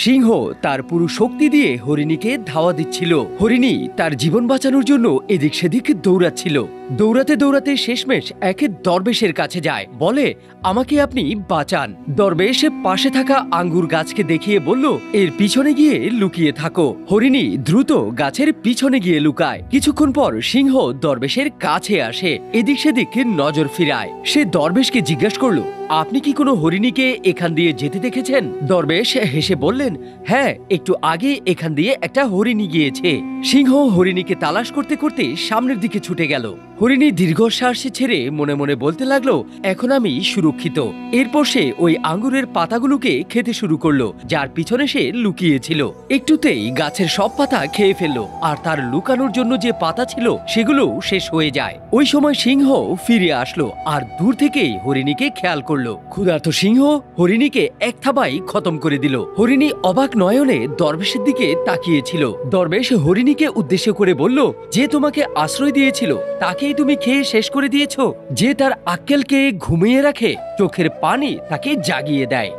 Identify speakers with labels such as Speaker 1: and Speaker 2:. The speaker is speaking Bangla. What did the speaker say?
Speaker 1: সিংহ তার পুরো শক্তি দিয়ে হরিণীকে ধাওয়া দিচ্ছিল। হরিণী তার জীবন বাঁচানোর জন্য এদিক সেদিক দৌড়াচ্ছিল। দৌড়াতে দৌড়াতে শেষমেশ এক দরবেশের কাছে যায়, বলে, আমাকে আপনি বাঁচান। দরবেশ পাশে থাকা আঙ্গুর গাছকে দেখিয়ে বলল, এর পিছনে গিয়ে লুকিয়ে থাকো। হরিণী দ্রুত গাছের পিছনে গিয়ে লুকায়। কিছুক্ষণ পর সিংহ দরবেশের কাছে আসে, এদিক সেদিক নজর ফিরায়। সে দরবেশকে জিজ্ঞাসা করলো, আপনি কি কোনো হরিণীকে এখান দিয়ে যেতে দেখেছেন? দরবেশ হেসে বললেন, হ্যাঁ, একটু আগে এখান দিয়ে একটা হরিণী গিয়েছে। সিংহ হরিণীকে তালাশ করতে করতে সামনের দিকে ছুটে গেল। হরিণী দীর্ঘশ্বাস ছেড়ে মনে মনে বলতে লাগলো, এখন আমি সুরক্ষিত। এরপর সে ওই আঙ্গুরের পাতাগুলোকে খেতে শুরু করলো, যার পিছনে সে লুকিয়েছিল। একটুতেই গাছের সব পাতা খেয়ে ফেললো, আর তার লুকানোর জন্য যে পাতা ছিল সেগুলো শেষ হয়ে যায়। ওই সময় সিংহ ফিরে আসলো আর দূর থেকেই হরিণীকে খেয়াল করলো। ক্ষুধার্ত সিংহ হরিণীকে এক থাবায় খতম করে দিল। হরিণী অবাক নয়নে দরবেশের দিকে তাকিয়েছিল। দরবেশ হরিণীকে উদ্দেশ্য করে বলল, যে তোমাকে আশ্রয় দিয়েছিল তাকেই তুমি খেয়ে শেষ করে দিয়েছো। যে তার আক্কেলকে ঘুমিয়ে রাখে, চোখের পানি তাকে জাগিয়ে দেয়।